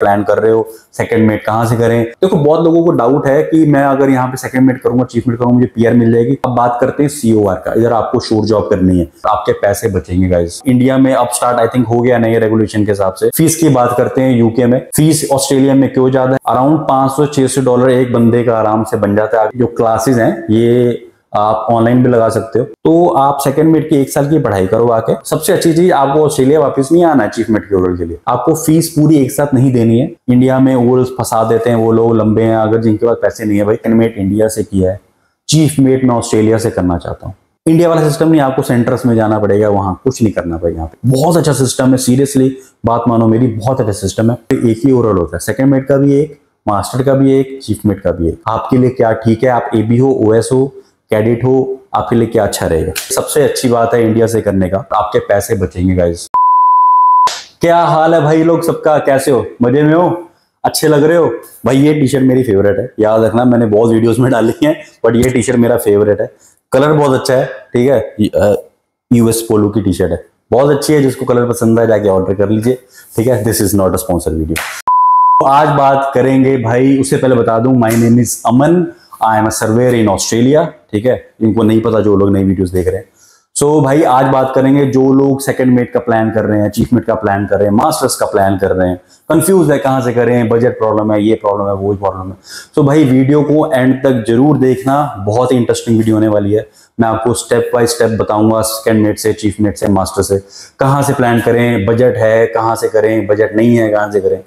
Plan कर रहे हो, सेकंड मेट कहाँ से करें। देखो बहुत लोगों को डाउट है कि मैं अगर यहाँ पे सेकंड मेट करूंगा, चीफ मेट करूंगा, मुझे पीआर मिल जाएगी। अब बात करते हैं सीओआर का। इधर आपको श्योर जॉब करनी है, आपके पैसे बचेंगे गाइस। इंडिया में अब स्टार्ट आई थिंक हो गया नए रेगुलेशन के हिसाब से। फीस की बात करते हैं यूके में। फीस ऑस्ट्रेलिया में क्यों ज्यादा है, अराउंड $500-600 एक बंदे का आराम से बन जाता है। जो क्लासेस हैं ये आप ऑनलाइन भी लगा सकते हो। तो आप सेकंड मेट की 1 साल की पढ़ाई करो आके। सबसे अच्छी चीज, आपको ऑस्ट्रेलिया वापस नहीं आना है चीफ मेट के ओरल के लिए। आपको फीस पूरी एक साथ नहीं देनी है। इंडिया में ओरल फंसा देते हैं वो लोग लंबे हैं, अगर जिनके पास पैसे नहीं है। भाई सेकंड मेट इंडिया से किया है, चीफ मेट मैं ऑस्ट्रेलिया से करना चाहता हूँ। इंडिया वाला सिस्टम नहीं, आपको सेंटर्स में जाना पड़ेगा, वहां कुछ नहीं करना पड़ेगा। यहाँ पे बहुत अच्छा सिस्टम है, सीरियसली बात मानो मेरी, बहुत अच्छा सिस्टम है। एक ही ओरल होता है, सेकंड मेट का भी एक, मास्टर का भी एक, चीफ मेट का भी एक। आपके लिए क्या ठीक है, आप एबी हो, ओएस हो, कैडेट हो, आपके लिए क्या अच्छा रहेगा। सबसे अच्छी बात है इंडिया से करने का, आपके पैसे बचेंगे गाइस। क्या हाल है भाई लोग सबका, कैसे हो, मजे में हो, अच्छे लग रहे हो। भाई ये टी शर्ट मेरी फेवरेट है, याद रखना, मैंने बहुत वीडियोस में डाली है बट ये टी शर्ट मेरा फेवरेट है। कलर बहुत अच्छा है, ठीक है। यूएस पोलो की टी शर्ट है, बहुत अच्छी है। जिसको कलर पसंद है जाके ऑर्डर कर लीजिए, ठीक है। This is not a sponsor video. आज बात करेंगे भाई, उससे पहले बता दूं, my name is Aman, I am a surveyor in Australia, ठीक है। इनको नहीं पता जो लोग नई वीडियोस देख रहे हैं। सो भाई आज बात करेंगे जो लोग सेकंड मेट का प्लान कर रहे हैं, चीफ मेट का प्लान कर रहे हैं, मास्टर्स का प्लान कर रहे हैं, कंफ्यूज है कहां से करें, बजट प्रॉब्लम है, ये प्रॉब्लम है, वो प्रॉब्लम है। सो भाई वीडियो को एंड तक जरूर देखना, बहुत ही इंटरेस्टिंग वीडियो होने वाली है। मैं आपको स्टेप बाय स्टेप बताऊंगा, सेकंड मेट से, चीफ मेट से, मास्टर से कहां से प्लान करें, बजट है कहां से करें, बजट नहीं है कहां से करें।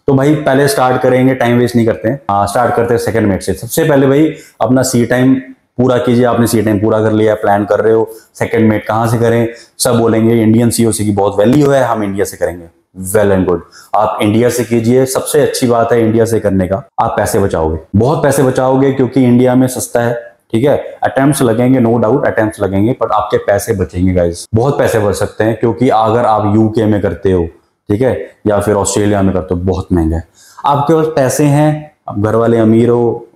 तो भाई पहले स्टार्ट करेंगे, टाइम वेस्ट नहीं करते हैं, स्टार्ट करते हैं सेकंड मेट से। सबसे पहले भाई अपना सी टाइम पूरा कीजिए। आपने सी टाइम पूरा कर लिया, प्लान कर रहे हो सेकंड मेट कहां से करें, सब बोलेंगे इंडियन सीओसी की बहुत वैल्यू है, हम इंडिया से करेंगे। वेल एंड गुड, आप इंडिया से कीजिए। सबसे अच्छी बात है इंडिया से करने का, आप पैसे बचाओगे, बहुत पैसे बचाओगे, क्योंकि इंडिया में सस्ता है, ठीक है। अटेम्प्ट्स लगेंगे, नो डाउट अटेम्प्ट्स लगेंगे, बट आपके पैसे बचेंगे गाइस, बहुत पैसे बच सकते हैं। क्योंकि अगर आप यूके में करते हो, ठीक है, या फिर ऑस्ट्रेलिया में करते हो, बहुत महंगा है। आपके पास पैसे हैं, आप घर वाले अमीर हो,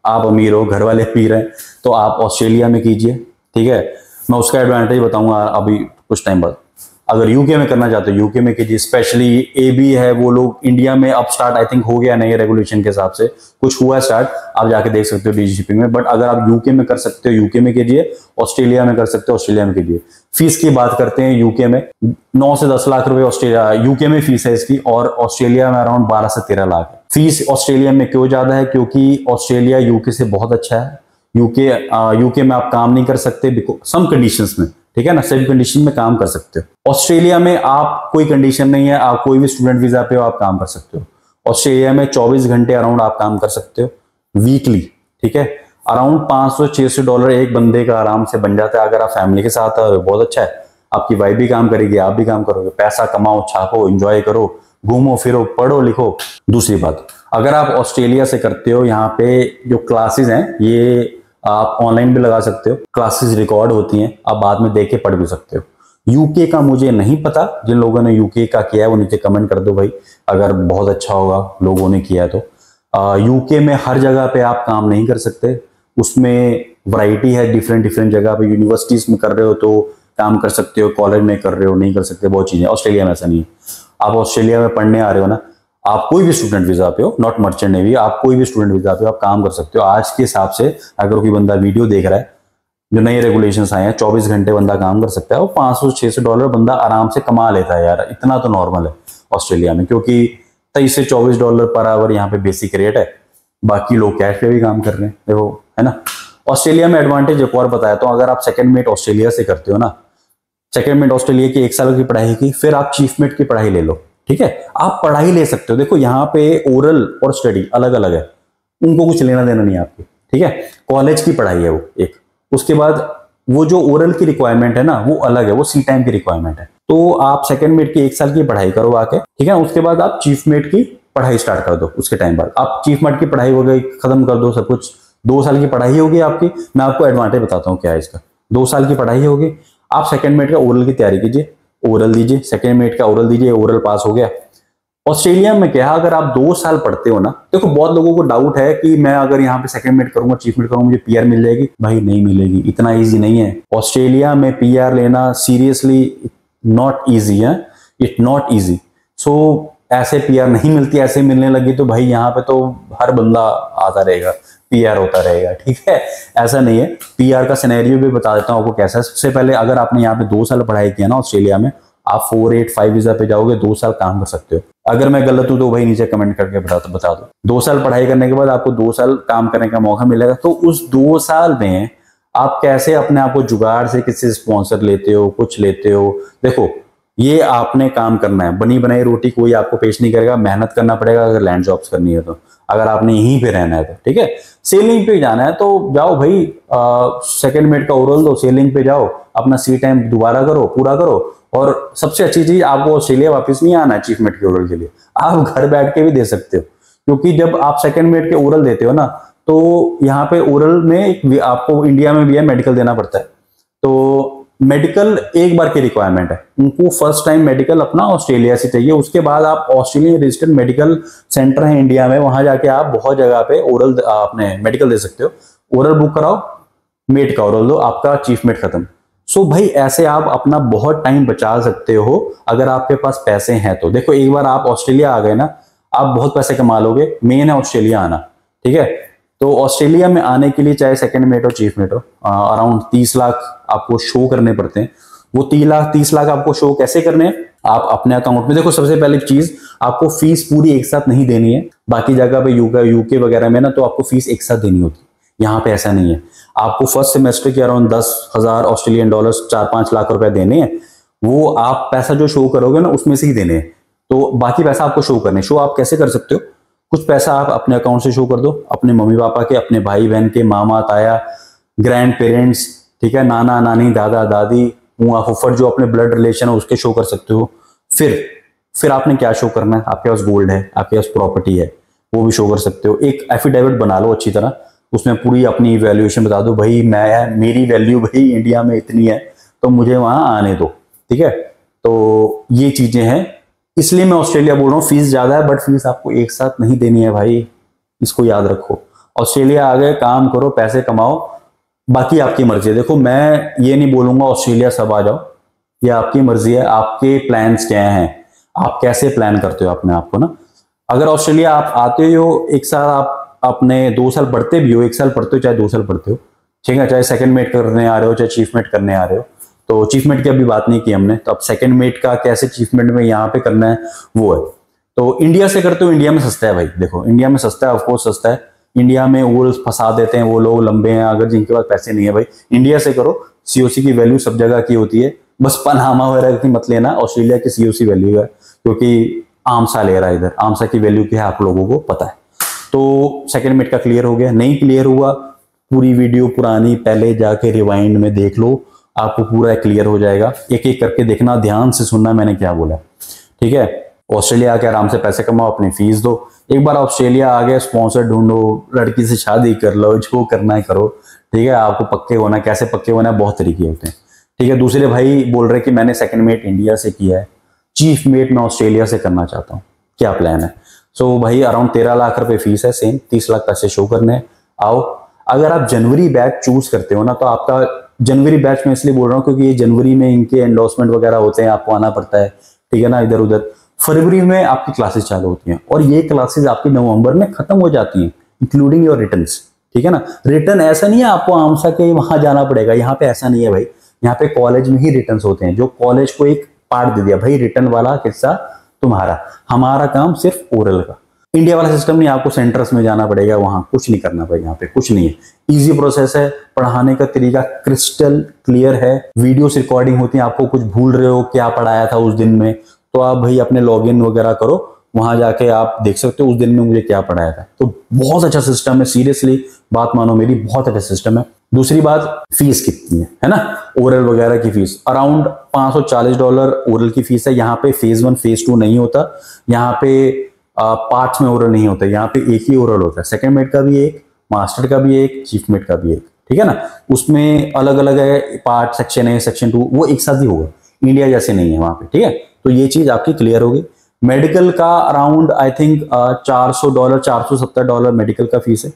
आप अमीर हो, घर वाले अमीर हैं, तो आप ऑस्ट्रेलिया में कीजिए, ठीक है। मैं उसका एडवांटेज बताऊंगा अभी कुछ टाइम बाद। अगर यूके में करना चाहते हो यूके में कीजिए। स्पेशली एबी है, वो लोग इंडिया में अब स्टार्ट आई थिंक हो गया नए रेगुलेशन के हिसाब से, कुछ हुआ स्टार्ट, आप जाके देख सकते हो डीजी शिपिंग में। बट अगर आप यूके में कर सकते हो यूके में कीजिए, ऑस्ट्रेलिया में कर सकते हो ऑस्ट्रेलिया में कीजिए। फीस की बात करते हैं यूके में 9 से 10 लाख रुपए ऑस्ट्रेलिया यूके में फीस है इसकी, और ऑस्ट्रेलिया में अराउंड 12 से 13 लाख है। फीस ऑस्ट्रेलिया में क्यों ज्यादा है, क्योंकि ऑस्ट्रेलिया यूके से बहुत अच्छा है। यूके में आप काम नहीं कर सकते सम कंडीशंस में, ठीक है ना, सभी कंडीशन में काम कर सकते हो। ऑस्ट्रेलिया में आप कोई कंडीशन नहीं है, आप कोई भी स्टूडेंट वीजा पे हो आप काम कर सकते हो। ऑस्ट्रेलिया में 24 घंटे अराउंड आप काम कर सकते हो वीकली, ठीक है। अराउंड $500-600 एक बंदे का आराम से बन जाता है। अगर आप फैमिली के साथ हो बहुत अच्छा है, आपकी वाइफ भी काम करेगी, आप भी काम करोगे, पैसा कमाओ, छापो, एंजॉय करो, घूमो फिरो, पढ़ो लिखो। दूसरी बात, अगर आप ऑस्ट्रेलिया से करते हो, यहाँ पे जो क्लासेस हैं ये आप ऑनलाइन भी लगा सकते हो, क्लासेस रिकॉर्ड होती हैं, आप बाद में देख के पढ़ भी सकते हो। यूके का मुझे नहीं पता, जिन लोगों ने यूके का किया है वो नीचे कमेंट कर दो भाई, अगर बहुत अच्छा होगा लोगों ने किया है तो। यूके में हर जगह पे आप काम नहीं कर सकते, उसमें वैरायटी है, डिफरेंट जगह पे। यूनिवर्सिटीज में कर रहे हो तो काम कर सकते हो, कॉलेज में कर रहे हो नहीं कर सकते, बहुत चीजें। ऑस्ट्रेलिया में ऐसा नहीं है। आप ऑस्ट्रेलिया में पढ़ने आ रहे हो ना, आप कोई भी स्टूडेंट वीजा पे हो, नॉट मर्चेंट नेवी, आप कोई भी स्टूडेंट वीजा पे हो, आप काम कर सकते हो। आज के हिसाब से अगर कोई बंदा वीडियो देख रहा है, जो नए रेगुलेशंस आए हैं, 24 घंटे बंदा काम कर सकता है, वो $500-600 बंदा आराम से कमा लेता है यार। इतना तो नॉर्मल है ऑस्ट्रेलिया में, क्योंकि $23 से $24 पर आवर यहाँ पे बेसिक रेट है। बाकी लोग कैश पे भी काम कर रहे हैं, देखो, है ना। ऑस्ट्रेलिया में एडवांटेज एक और बताया तो, अगर आप सेकंड मेट ऑस्ट्रेलिया से करते हो ना, सेकंड मेट ऑस्ट्रेलिया की 1 साल की पढ़ाई की, फिर आप चीफ मेट की पढ़ाई ले लो, ठीक है। आप पढ़ाई ले सकते हो। देखो यहाँ पे ओरल और स्टडी अलग अलग है, उनको कुछ लेना देना नहीं है आपकी, ठीक है। कॉलेज की पढ़ाई है वो एक, उसके बाद वो जो ओरल की रिक्वायरमेंट है ना वो अलग है, वो सी टाइम की रिक्वायरमेंट है। तो आप सेकंड मेट की 1 साल की पढ़ाई करो आके, ठीक है। उसके बाद आप चीफ मेट की पढ़ाई स्टार्ट कर दो। उसके टाइम बाद आप चीफ मेट की पढ़ाई हो गई, खत्म कर दो सब कुछ, 2 साल की पढ़ाई होगी आपकी। मैं आपको एडवांटेज बताता हूँ क्या है इसका। 2 साल की पढ़ाई होगी, आप सेकंड मेट का ओरल की तैयारी कीजिए, ओरल दीजिए, सेकंड मेट का ओरल दीजिए, ओरल पास हो गया। ऑस्ट्रेलिया में क्या, अगर आप 2 साल पढ़ते हो ना, देखो बहुत लोगों को डाउट है कि मैं अगर यहाँ पे सेकंड मेट करूंगा, चीफ मेट करूंगा, मुझे पीआर मिल जाएगी। भाई नहीं मिलेगी, इतना इजी नहीं है। ऑस्ट्रेलिया में पीआर लेना सीरियसली नॉट इजी है, इट नॉट इजी। सो ऐसे पीआर नहीं मिलती, ऐसे मिलने लगी तो भाई यहाँ पे तो हर बंदा आता रहेगा, पीआर होता रहेगा, ठीक है। ऐसा नहीं है। पीआर का सिनेरियो भी बता देता हूँ आपको कैसा है। सबसे पहले अगर आपने यहाँ पे 2 साल पढ़ाई किया ना ऑस्ट्रेलिया में, आप 485 वीजा पे जाओगे, 2 साल काम कर सकते हो। अगर मैं गलत हूं तो भाई नीचे कमेंट करके बता दो। 2 साल पढ़ाई करने के बाद आपको 2 साल काम करने का मौका मिलेगा। तो उस 2 साल में आप कैसे अपने आप को जुगाड़ से किसी स्पॉन्सर लेते हो, कुछ लेते हो, देखो ये आपने काम करना है। बनी बनाई रोटी कोई आपको पेश नहीं करेगा, मेहनत करना पड़ेगा अगर लैंड जॉब्स करनी है तो, अगर आपने यहीं पे रहना है तो, ठीक है। सेलिंग पे जाना है तो जाओ भाई, सेकंड मेट का ओरल दो, सेलिंग पे जाओ, अपना सी टाइम दोबारा करो, पूरा करो। और सबसे अच्छी चीज, आपको ऑस्ट्रेलिया वापस नहीं आना है चीफ मेट के ओरल के लिए, आप घर बैठ के भी दे सकते हो। क्योंकि जब आप सेकंड मेट के ओरल देते हो ना, तो यहाँ पे ओरल में आपको इंडिया में भी है मेडिकल देना पड़ता है। तो मेडिकल एक बार की रिक्वायरमेंट है, उनको फर्स्ट टाइम मेडिकल अपना ऑस्ट्रेलिया से चाहिए। उसके बाद आप ऑस्ट्रेलियन रजिस्टर्ड मेडिकल सेंटर है इंडिया में, वहां जाके आप बहुत जगह पे ओरल अपने मेडिकल दे सकते हो। ओरल बुक कराओ, मेट का ओरल दो, आपका चीफ मेट खत्म। सो भाई ऐसे आप अपना बहुत टाइम बचा सकते हो अगर आपके पास पैसे हैं तो। देखो एक बार आप ऑस्ट्रेलिया आ गए ना, आप बहुत पैसे कमा लोगे। मेन है ऑस्ट्रेलिया आना, ठीक है। तो ऑस्ट्रेलिया में आने के लिए चाहे सेकंड मेट हो चीफ मेट हो, अराउंड 30 लाख आपको शो करने पड़ते हैं। वो 30 लाख आपको शो कैसे करने हैं, आप अपने अकाउंट में, देखो सबसे पहली चीज, आपको फीस पूरी एक साथ नहीं देनी है। बाकी जगह पे यूके वगैरह में ना तो आपको फीस एक साथ देनी होती है, यहाँ पे ऐसा नहीं है। आपको फर्स्ट सेमेस्टर के अराउंड 10,000 ऑस्ट्रेलियन डॉलर्स, 4-5 लाख रुपए देने हैं। वो आप पैसा जो शो करोगे ना उसमें से ही देने हैं। तो बाकी पैसा आपको शो करने, शो आप कैसे कर सकते हो, कुछ पैसा आप अपने अकाउंट से शो कर दो, अपने मम्मी पापा के, अपने भाई बहन के, मामा ताया, ग्रैंड पेरेंट्स, ठीक है, नाना नानी, दादा दादी, फूफा फुफड़, जो अपने ब्लड रिलेशन है उसके शो कर सकते हो। फिर आपने क्या शो करना है, आपके पास गोल्ड है, आपके पास प्रॉपर्टी है, वो भी शो कर सकते हो। एक एफिडेविट बना लो अच्छी तरह, उसमें पूरी अपनी वैल्यूएशन बता दो, भाई मेरी वैल्यू भाई इंडिया में इतनी है तो मुझे वहां आने दो, ठीक है। तो ये चीजें हैं, इसलिए मैं ऑस्ट्रेलिया बोल रहा हूँ। फीस ज्यादा है बट फीस आपको एक साथ नहीं देनी है भाई, इसको याद रखो। ऑस्ट्रेलिया आ गए, काम करो, पैसे कमाओ, बाकी आपकी मर्जी है। देखो मैं ये नहीं बोलूंगा ऑस्ट्रेलिया सब आ जाओ, ये आपकी मर्जी है, आपके प्लान्स क्या हैं, आप कैसे प्लान करते हो अपने आप को ना। अगर ऑस्ट्रेलिया आप आते हो, एक साल आप अपने 2 साल पढ़ते भी हो, 1 साल पढ़ते हो चाहे 2 साल पढ़ते हो, ठीक है, चाहे सेकंड मेट करने आ रहे हो चाहे चीफ मेट करने आ रहे हो। तो चीफ मेट की अभी बात नहीं की हमने, तो अब सेकंड मेट का कैसे चीफ मेट में यहाँ पे करना है वो है। तो इंडिया से करते हो, इंडिया में सस्ता है भाई, देखो इंडिया में सस्ता है, ऑफकोर्स सस्ता है। इंडिया में वो फंसा देते हैं वो लोग लंबे हैं, अगर जिनके पास पैसे नहीं है भाई इंडिया से करो। सीओसी की वैल्यू सब जगह की होती है, बस पनामा वगैरह की मत लेना, ऑस्ट्रेलिया की सीओसी वैल्यू है, क्योंकि आमसा ले रहा है इधर, आमसा की वैल्यू क्या है आप लोगों को पता है। तो सेकंड मेट का क्लियर हो गया, नहीं क्लियर हुआ पूरी वीडियो पुरानी पहले जाके रिवाइंड में देख लो, आपको पूरा क्लियर हो जाएगा। एक एक करके देखना, ध्यान से सुनना मैंने क्या बोला, ठीक है। ऑस्ट्रेलिया आके आराम से पैसे कमाओ, अपनी फीस दो। एक बार ऑस्ट्रेलिया आ गए, स्पॉन्सर ढूंढो, लड़की से शादी कर लो, जो करना है करो, ठीक है। आपको पक्के होना, कैसे पक्के होना है, बहुत तरीके होते हैं, ठीक है। दूसरे भाई बोल रहे कि मैंने सेकंड मेट इंडिया से किया है, चीफ मेट मैं ऑस्ट्रेलिया से करना चाहता हूँ, क्या प्लान है। सो भाई अराउंड 13 लाख रुपए फीस है, सेम 30 लाख पैसे शो करने हैं, आओ। अगर आप जनवरी बैच चूज करते हो ना, तो आपका जनवरी बैच में इसलिए बोल रहा हूँ क्योंकि ये जनवरी में इनके एंडोर्समेंट वगैरह होते हैं, आपको आना पड़ता है, ठीक है ना, इधर उधर। फरवरी में आपकी क्लासेस चालू होती हैं और ये क्लासेस आपकी नवंबर में खत्म हो जाती हैं, इंक्लूडिंग योर रिटर्न्स, ठीक है ना। रिटर्न ऐसा नहीं है आपको आमसा के वहां जाना पड़ेगा, यहाँ पे ऐसा नहीं है भाई, यहाँ पे कॉलेज में ही रिटर्न्स होते हैं। जो कॉलेज को एक पार्ट दे दिया भाई, रिटर्न वाला हिस्सा तुम्हारा, हमारा काम सिर्फ ओरल का। इंडिया वाला सिस्टम नहीं, आपको सेंटर्स में जाना पड़ेगा, वहां कुछ नहीं करना पड़ेगा, यहाँ पे कुछ नहीं है, इजी प्रोसेस है। पढ़ाने का तरीका क्रिस्टल क्लियर है, वीडियोस रिकॉर्डिंग होती है, आपको कुछ भूल रहे हो क्या पढ़ाया था उस दिन में, तो आप भाई अपने लॉगिन वगैरह करो, वहां जाके आप देख सकते हो उस दिन में मुझे क्या पढ़ाया था। तो बहुत अच्छा सिस्टम है, सीरियसली बात मानो मेरी, बहुत अच्छा सिस्टम है। दूसरी बात, फीस कितनी है ना, ओरल वगैरह की फीस अराउंड $540 ओरल की फीस है। यहाँ पे फेज 1 फेज 2 नहीं होता, यहाँ पे पार्ट्स में ओरल नहीं होता, यहाँ पे एक ही ओरल होता है। सेकंड मेट का भी एक, मास्टर का भी एक, चीफ मेट का भी एक, ठीक है ना। उसमें अलग अलग है पार्ट, सेक्शन ए सेक्शन 2, वो एक साथ ही होगा, इंडिया जैसे नहीं है वहां पे, ठीक है। तो ये चीज आपकी क्लियर होगी। मेडिकल का अराउंड आई थिंक $400 $470 मेडिकल का फीस है।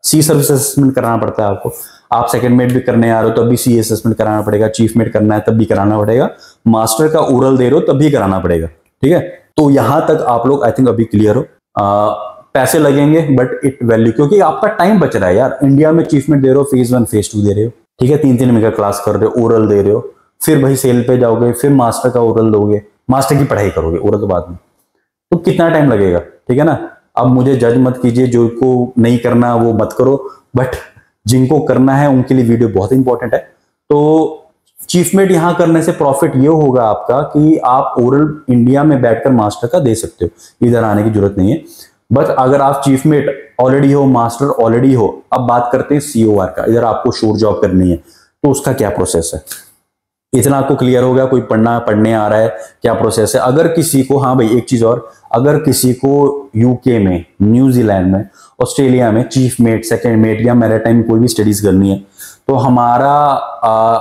सी सर्विस असेसमेंट कराना पड़ता है आपको, आप सेकंड मेट भी करने आ रहे हो तब भी सी असेसमेंट कराना पड़ेगा, चीफ मेट करना है तब भी कराना पड़ेगा, मास्टर का ओरल दे रहे हो तब भी कराना पड़ेगा, ठीक है। तो यहां तक आप लोग आई थिंक अभी क्लियर हो। पैसे लगेंगे बट इट वैल्यू, क्योंकि आपका टाइम बच रहा है यार। इंडिया में अचीवमेंट दे रहे हो, फेज 1 फेज 2 दे रहे हो, ठीक है, 3-3 महीने का क्लास कर रहे हो, ओरल दे रहे हो, फिर भाई सेल पे जाओगे, फिर मास्टर का ओरल दोगे, मास्टर की पढ़ाई करोगे, ओरल तो बाद में, तो कितना टाइम लगेगा, ठीक है ना। अब मुझे जज मत कीजिए, जो को नहीं करना वो मत करो, बट जिनको करना है उनके लिए वीडियो बहुत इंपॉर्टेंट है। तो अचीवमेंट यहां करने से प्रॉफिट ये होगा आपका कि आप ओरल इंडिया में बैठकर मास्टर का दे सकते हो, इधर आने की जरूरत नहीं है। बट अगर आप अचीवमेंट ऑलरेडी हो, मास्टर ऑलरेडी हो, अब बात करते हैं COR का, इधर आपको शोर जॉब करनी है, तो उसका क्या प्रोसेस है, इतना आपको क्लियर हो गया। कोई पढ़ने आ रहा है, क्या प्रोसेस है। अगर किसी को, हाँ भाई एक चीज और, अगर किसी को यूके में, न्यूजीलैंड में, ऑस्ट्रेलिया में चीफ मेट, सेकेंड मेट या मैरीटाइम कोई भी स्टडीज करनी है, तो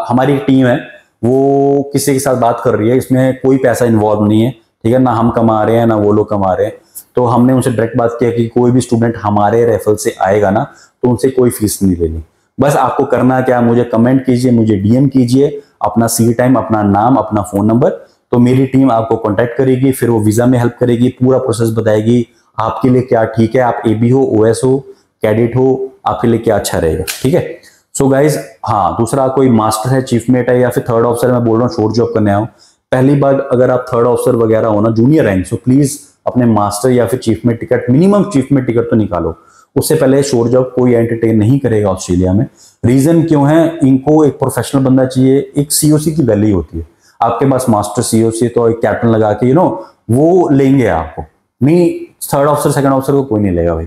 हमारी एक टीम है, वो किसी के साथ बात कर रही है, इसमें कोई पैसा इन्वॉल्व नहीं है, ठीक है ना, हम कमा रहे हैं ना वो लोग कमा रहे हैं। तो हमने उनसे डायरेक्ट बात किया कि कोई भी स्टूडेंट हमारे रेफरल से आएगा ना, तो उनसे कोई फीस नहीं लेनी। बस आपको करना क्या, मुझे कमेंट कीजिए, मुझे DM कीजिए, अपना सी टाइम, अपना नाम, अपना फोन नंबर, तो मेरी टीम आपको कांटेक्ट करेगी, फिर वो वीजा में हेल्प करेगी, पूरा प्रोसेस बताएगी आपके लिए क्या ठीक है, आप AB हो, OS हो, कैडेट हो, आपके लिए क्या अच्छा रहेगा, ठीक है। सो गाइज, हाँ, दूसरा कोई मास्टर है, चीफ मेट है, या फिर थर्ड ऑफिसर, मैं बोल रहा हूँ शोर जॉब करने आओ, पहली बार अगर आप थर्ड ऑफिसर वगैरह हो ना, जूनियर रैंक, सो प्लीज अपने मास्टर या फिर चीफ में टिकट, मिनिमम चीफ में टिकट तो निकालो। उससे पहले शोर जॉब कोई एंटरटेन नहीं करेगा ऑस्ट्रेलिया में। रीजन क्यों है, इनको एक प्रोफेशनल बंदा चाहिए, एक COC की वैल्यू होती है। आपके पास मास्टर COC तो एक कैप्टन लगा के वो लेंगे आपको, नहीं थर्ड ऑफिसर सेकंड ऑफिसर को कोई नहीं लेगा भाई।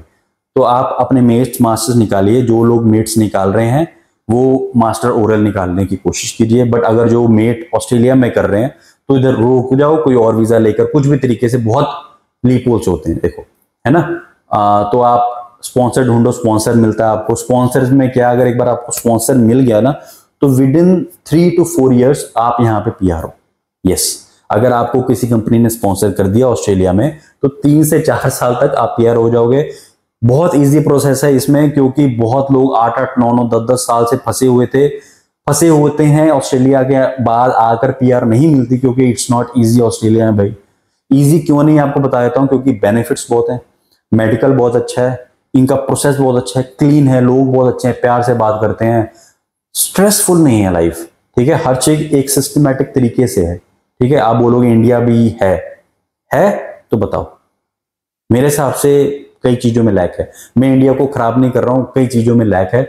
तो आप अपने मेट्स मास्टर्स निकालिए, जो लोग मेट्स निकाल रहे हैं वो मास्टर ओरल निकालने की कोशिश कीजिए। बट अगर जो मेट ऑस्ट्रेलिया में कर रहे हैं तो इधर रुक जाओ, कोई और वीजा लेकर, कुछ भी तरीके से, बहुत लीपोल्स होते हैं देखो, है ना। तो आप स्पॉन्सर ढूंढो, स्पॉन्सर मिलता है आपको। स्पॉन्सर में क्या, अगर एक बार आपको स्पॉन्सर मिल गया ना, तो विद इन 3 to 4 years आप यहाँ पे PR हो। यस, अगर आपको किसी कंपनी ने स्पॉन्सर कर दिया ऑस्ट्रेलिया में, तो 3 से 4 साल तक आप PR हो जाओगे। बहुत इजी प्रोसेस है इसमें, क्योंकि बहुत लोग 8-8, 9-9, 10-10 साल से फंसे होते हैं ऑस्ट्रेलिया के बाद आकर, PR नहीं मिलती, क्योंकि इट्स नॉट इजी ऑस्ट्रेलिया में भाई। इजी क्यों नहीं, आपको बता देता हूं, क्योंकि बेनिफिट्स बहुत हैं, मेडिकल बहुत अच्छा है, इनका प्रोसेस बहुत अच्छा है, क्लीन है, लोग बहुत अच्छे हैं, प्यार से बात करते हैं, स्ट्रेसफुल नहीं है लाइफ, ठीक है। हर चीज एक सिस्टमैटिक तरीके से है, ठीक है। आप बोलोगे इंडिया भी है तो बताओ, मेरे हिसाब से कई चीजों में लैक है। मैं इंडिया को खराब नहीं कर रहा हूं, कई चीजों में लैक है।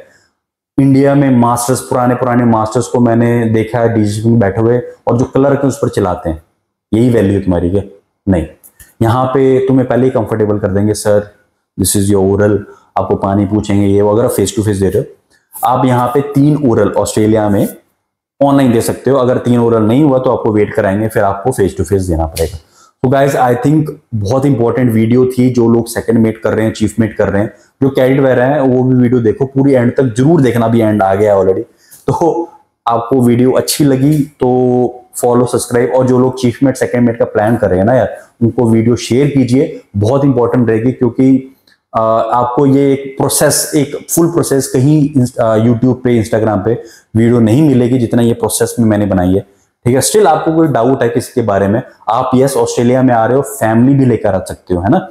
इंडिया में मास्टर्स, पुराने मास्टर्स को मैंने देखा है DGP में बैठे हुए, और जो कलर के उस पर चलाते हैं, यही वैल्यू तुम्हारी क्या? नहीं, यहाँ पे तुम्हें पहले ही कंफर्टेबल कर देंगे, sir this is your oral, आपको पानी पूछेंगे ये वगैरह, फेस टू फेस दे रहे हो आप। यहाँ पे 3 ओरल ऑस्ट्रेलिया में ऑनलाइन दे सकते हो, अगर 3 ओरल नहीं हुआ तो आपको वेट कराएंगे, फिर आपको फेस टू फेस देना पड़ेगा। तो गाइज आई थिंक बहुत इंपॉर्टेंट वीडियो थी। जो लोग सेकंड मेट कर रहे हैं, चीफ मेट कर रहे हैं, जो कैडेट वह रहे हैं, वो भी वीडियो देखो पूरी, एंड तक जरूर देखना, भी एंड आ गया ऑलरेडी। तो आपको वीडियो अच्छी लगी तो फॉलो, सब्सक्राइब, और जो लोग चीफ मेट सेकंड मेट का प्लान कर रहे हैं ना यार, उनको वीडियो शेयर कीजिए, बहुत इंपॉर्टेंट रहेगी। क्योंकि आपको ये एक प्रोसेस, एक फुल प्रोसेस कहीं यूट्यूब पे, इंस्टाग्राम पे वीडियो नहीं मिलेगी जितना ये प्रोसेस में मैंने बनाई है, ठीक है। स्टिल आपको कोई डाउट है किसी के बारे में, आप यस ऑस्ट्रेलिया में आ रहे हो, फैमिली भी लेकर आ सकते हो, है ना।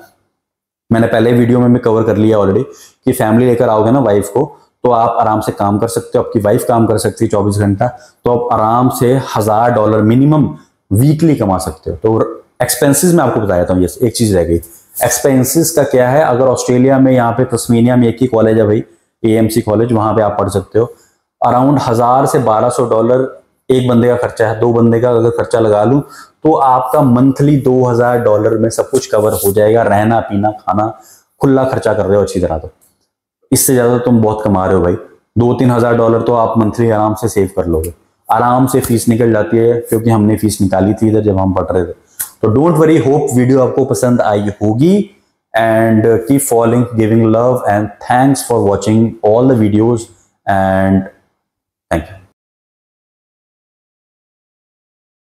मैंने पहले वीडियो में कवर कर लिया ऑलरेडी कि फैमिली लेकर आओगे ना वाइफ को, तो आप आराम से काम कर सकते हो, आपकी वाइफ काम कर सकती है 24 घंटा, तो आप आराम से $1000 मिनिमम वीकली कमा सकते हो। तो एक्सपेंसेस में आपको बता देता हूँ, यस एक चीज रह गई, एक्सपेंसेस का क्या है। अगर ऑस्ट्रेलिया में, यहाँ पे तस्मीनिया में एक ही कॉलेज है भाई, AMC कॉलेज, वहां पे आप पढ़ सकते हो। अराउंड $1000 से $1200 एक बंदे का खर्चा है। 2 बंदे का अगर खर्चा लगा लूं तो आपका मंथली $2000 में सब कुछ कवर हो जाएगा, रहना पीना खाना, खुला खर्चा कर रहे हो अच्छी तरह। तो इससे ज्यादा तुम बहुत कमा रहे हो भाई, $2-3 हजार तो आप मंथली आराम से सेव कर लोगे, आराम से फीस निकल जाती है, क्योंकि हमने फीस निकाली थी इधर जब हम पढ़ रहे थे। तो डोंट वरी, होप वीडियो आपको पसंद आई होगी, and keep following, giving love, and thanks for watching all the videos, and thank you.